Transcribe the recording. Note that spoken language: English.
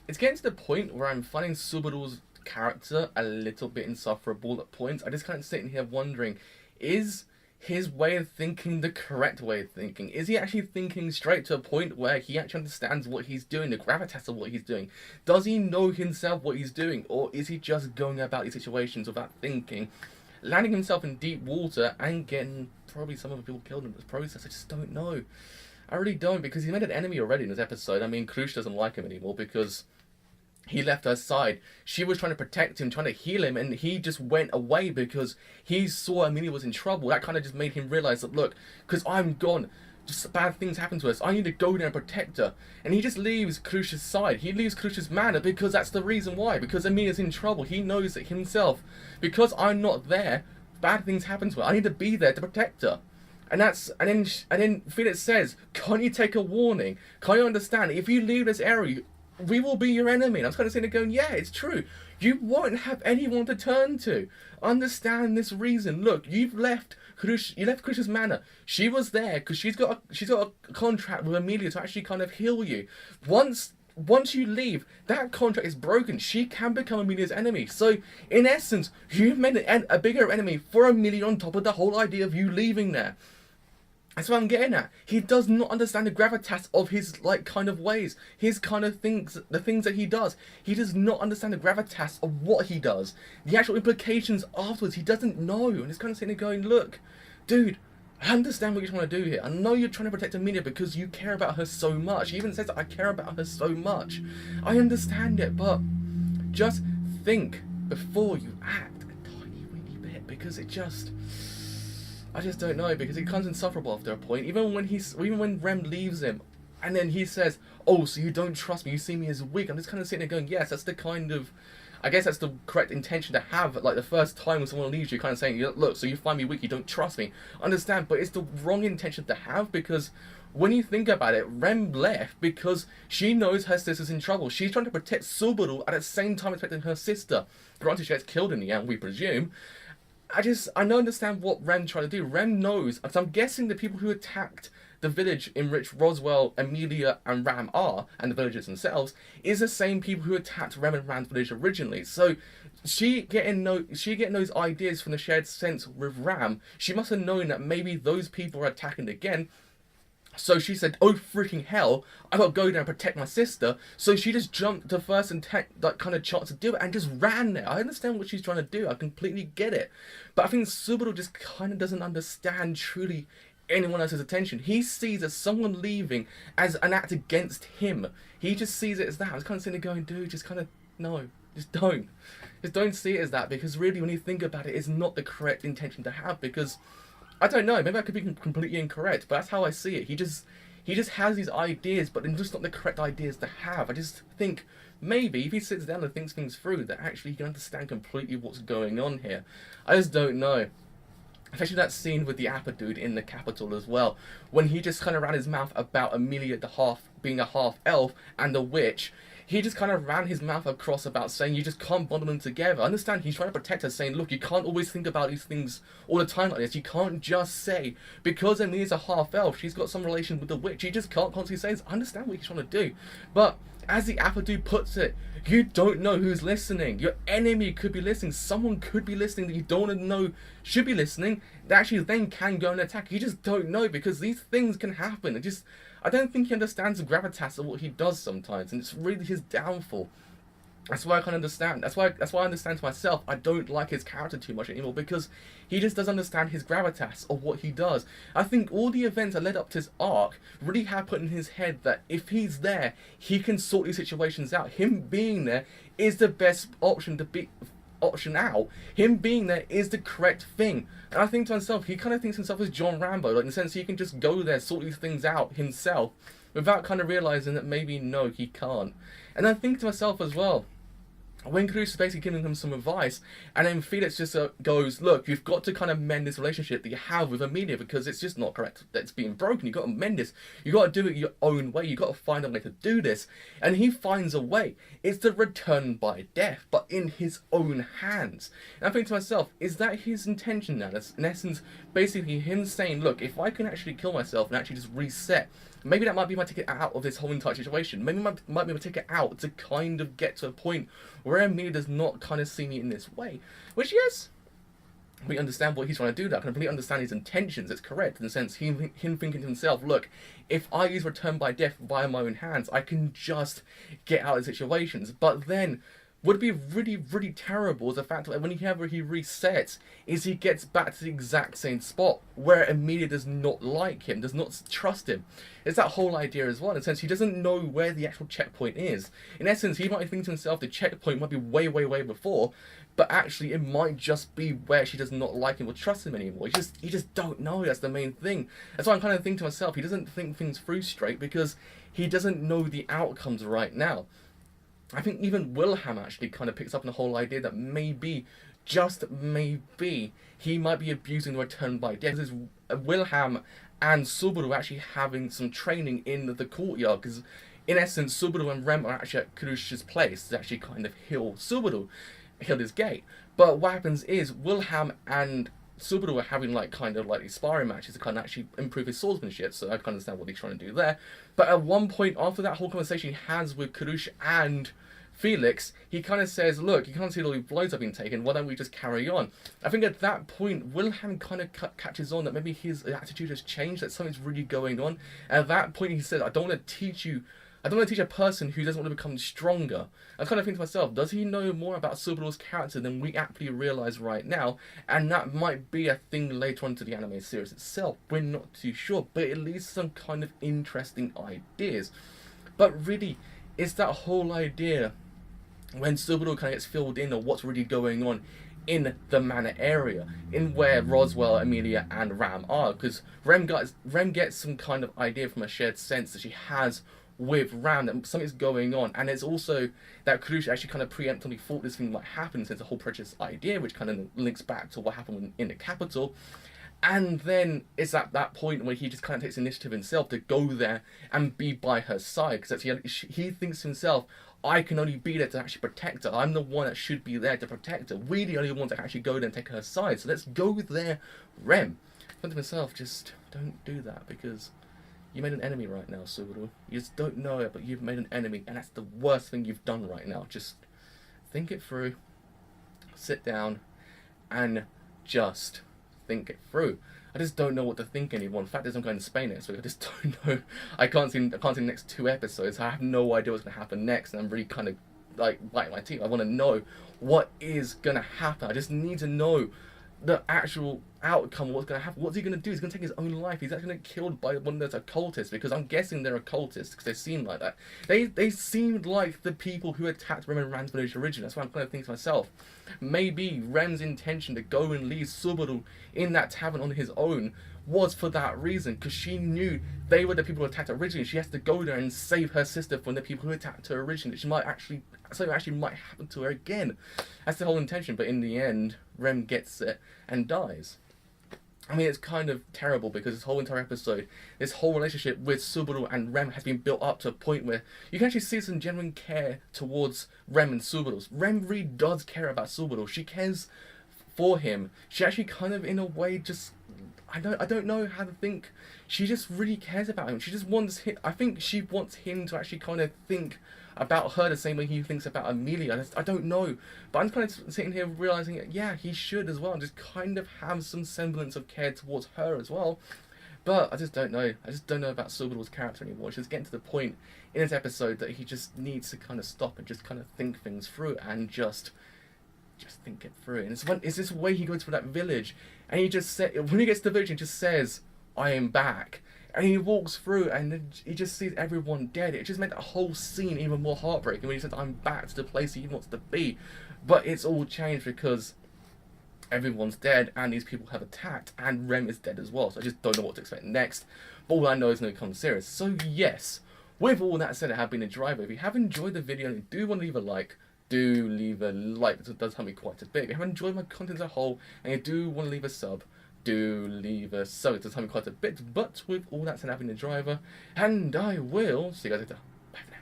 it's getting to the point where I'm finding Subaru's character a little bit insufferable at points. I just kind of sitting here wondering, is his way of thinking the correct way of thinking? Is he actually thinking straight to a point where he actually understands what he's doing, the gravitas of what he's doing? Does he know himself what he's doing? Or is he just going about these situations without thinking, landing himself in deep water and getting probably some of the people killed in this process? I just don't know. I really don't, because he made an enemy already in this episode. I mean, Krush doesn't like him anymore because he left her side. She was trying to protect him, trying to heal him, and he just went away because he saw Amelia was in trouble. That kind of just made him realize that, look, because I'm gone, just bad things happen to us. I need to go there and protect her. And he just leaves Krush's side. He leaves Krush's manor because that's the reason why. Because Amelia's in trouble. He knows that himself. Because I'm not there, bad things happen to her. I need to be there to protect her. And then Felix says, can't you take a warning? Can't you understand? If you leave this area, we will be your enemy. And I was kind of sitting there going, yeah, it's true. You won't have anyone to turn to. Understand this reason. Look, you left Krush's manor. She was there because she's got a contract with Amelia to actually kind of heal you. Once you leave, that contract is broken. She can become Amelia's enemy. So, in essence, you've made a bigger enemy for Amelia on top of the whole idea of you leaving there. That's what I'm getting at. He does not understand the gravitas of his, kind of ways. His kind of things, the things that he does. He does not understand the gravitas of what he does. The actual implications afterwards, he doesn't know. And he's kind of sitting there going, look, dude, I understand what you're trying to do here. I know you're trying to protect Amelia because you care about her so much. He even says, I care about her so much. I understand it, but just think before you act a tiny weeny bit, because I just don't know, because it becomes insufferable after a point. Even when Rem leaves him, and then he says, "Oh, so you don't trust me? You see me as weak?" I'm just kind of sitting there going, "Yes, that's the kind of, I guess that's the correct intention to have. Like the first time when someone leaves you, kind of saying, look, so you find me weak, you don't trust me. Understand, but it's the wrong intention to have, because when you think about it, Rem left because she knows her sister's in trouble. She's trying to protect Subaru at the same time as protecting her sister. Granted, she gets killed in the end, we presume. I don't understand what Rem tried to do. Rem knows, so I'm guessing the people who attacked the village in which Roswell, Amelia, and Ram are, and the villagers themselves, is the same people who attacked Rem and Ram's village originally. So she getting those ideas from the shared sense with Ram, she must have known that maybe those people are attacking again. So she said, oh freaking hell, I gotta go there and protect my sister. So she just jumped to first and that kind of chance to do it and just ran there. I understand what she's trying to do. I completely get it. But I think Subaru just kind of doesn't understand truly anyone else's attention. He sees as someone leaving as an act against him. He just sees it as that. I was kind of sitting there going, dude, just kind of, no, just don't. Just don't see it as that, because really when you think about it, it's not the correct intention to have, because I don't know, maybe I could be completely incorrect, but that's how I see it. He just has these ideas, but they're just not the correct ideas to have. I just think maybe if he sits down and thinks things through, that actually he can understand completely what's going on here. I just don't know. Especially that scene with the Appa dude in the capital as well, when he just kind of ran his mouth about Amelia being a half elf and a witch. He just kind of ran his mouth across about saying you just can't bundle them together. I understand he's trying to protect her, saying, look, you can't always think about these things all the time like this. You can't just say, because Amelia's a half-elf, she's got some relation with the witch. You just can't constantly say this. I understand what he's trying to do. But as the Apple dude puts it, you don't know who's listening. Your enemy could be listening. Someone could be listening that you don't want to know should be listening, that actually then can go and attack. You just don't know, because these things can happen. I don't think he understands the gravitas of what he does sometimes, and it's really his downfall. That's why I can understand. That's why I understand to myself, I don't like his character too much anymore, because he just doesn't understand his gravitas of what he does. I think all the events that led up to his arc really have put in his head that if he's there, he can sort these situations out. Him being there is the best option out. Him being there is the correct thing. And I think to myself, he kind of thinks himself as John Rambo, like in the sense he can just go there, sort these things out himself, without kind of realizing that maybe no, he can't. And I think to myself as well, when Cruz is basically giving him some advice, and then Felix just goes, look, you've got to kind of mend this relationship that you have with Amelia, because it's just not correct that it's being broken. You've got to mend this. You've got to do it your own way. You've got to find a way to do this. And he finds a way. It's the return by death, but in his own hands. And I think to myself, is that his intention now? That's in essence basically him saying, look, if I can actually kill myself and actually just reset, Maybe that might be my ticket out of this whole entire situation. Maybe might be my ticket out to kind of get to a point where Emilia does not kind of see me in this way. Which, yes, we understand what he's trying to do. That I can completely understand his intentions. It's correct in the sense him thinking to himself, look, if I use return by death via my own hands, I can just get out of situations. But then, would be really, really terrible is the fact that whenever he resets, is he gets back to the exact same spot where Emilia does not like him, does not trust him. It's that whole idea as well. In a sense, he doesn't know where the actual checkpoint is. In essence, he might think to himself the checkpoint might be way, way, way before, but actually it might just be where she does not like him or trust him anymore. You just don't know. That's the main thing. That's why I'm kind of thinking to myself, he doesn't think things through straight because he doesn't know the outcomes right now. I think even Wilhelm actually kind of picks up on the whole idea that maybe, just maybe, he might be abusing the return by death. Because Wilhelm and Subaru actually having some training in the courtyard. Because in essence, Subaru and Rem are actually at Kurusha's place to actually kind of heal Subaru, heal his gate. But what happens is Wilhelm and Subaru are having kind of these sparring matches to kind of actually improve his swordsmanship, so I can understand what he's trying to do there. But at one point after that whole conversation he has with Kurusha and Felix, he kind of says, look, you can't see all the blows I've been taking, why don't we just carry on? I think at that point Wilhelm kind of catches on that maybe his attitude has changed, that something's really going on. At that point he said, I don't want to teach a person who doesn't want to become stronger. I kind of think to myself, does he know more about Subaru's character than we actually realise right now? And that might be a thing later on into the anime series itself. We're not too sure, but it leaves some kind of interesting ideas. But really, it's that whole idea when Subaru kind of gets filled in on what's really going on in the manor area, in where Roswell, Emilia, and Ram are. Because Rem gets some kind of idea from a shared sense that she has with Ram that something's going on, and it's also that Kurusha actually kind of preemptively thought this thing might happen since the whole prejudice idea, which kind of links back to what happened in the capital. And then it's at that point where he just kind of takes initiative himself to go there and be by her side, because he thinks to himself, I can only be there to actually protect her. I'm the one that should be there to protect her. We're the only ones that can actually go there and take her side. So let's go there, Rem. I thought to myself, just don't do that, because you made an enemy right now, Subaru. You just don't know it, but you've made an enemy, and that's the worst thing you've done right now. Just think it through, sit down, and just think it through. I just don't know what to think anymore. The fact is, I'm going to Spain next week. I just don't know. I can't see the next 2 episodes. I have no idea what's going to happen next, and I'm really kind of biting my teeth. I want to know what is going to happen. I just need to know the actual outcome of what's going to happen. What's he going to do? He's going to take his own life. He's actually going to get killed by one of those occultists, because I'm guessing they're occultists because they seem like that. They seemed like the people who attacked Rem and Ram's village originally. That's why I'm kind of thinking to myself, maybe Rem's intention to go and leave Subaru in that tavern on his own was for that reason, because she knew they were the people who attacked her originally. She has to go there and save her sister from the people who attacked her originally. Something actually might happen to her again. That's the whole intention, but in the end, Rem gets it and dies. I mean, it's kind of terrible because this whole entire episode, this whole relationship with Subaru and Rem has been built up to a point where you can actually see some genuine care towards Rem and Subaru. Rem really does care about Subaru. She cares for him. She actually kind of, in a way, just... I don't know how to think. She just really cares about him. She just wants him... I think she wants him to actually kind of think about her the same way he thinks about Amelia. I don't know. But I'm kind of sitting here realising that, yeah, he should as well. Just kind of have some semblance of care towards her as well. But I just don't know. I just don't know about Subaru's character anymore. She's getting to the point in this episode that he just needs to kind of stop and just kind of think things through and just think it through. And it's this way he goes for that village, and he just when he gets to the village, he just says, I am back. And he walks through and then he just sees everyone dead. It just made that whole scene even more heartbreaking when he says, I'm back to the place he wants to be. But it's all changed because everyone's dead and these people have attacked and Rem is dead as well. So I just don't know what to expect next. But all I know is no come serious. So yes, with all that said, I have been a driver. If you have enjoyed the video and you do want to leave a like, do leave a like. It does help me quite a bit. If you have enjoyed my content as a whole and you do want to leave a sub, do leave a sub. It does help me quite a bit. But with all that said, I've been a driver, and I will see you guys later. Bye for now.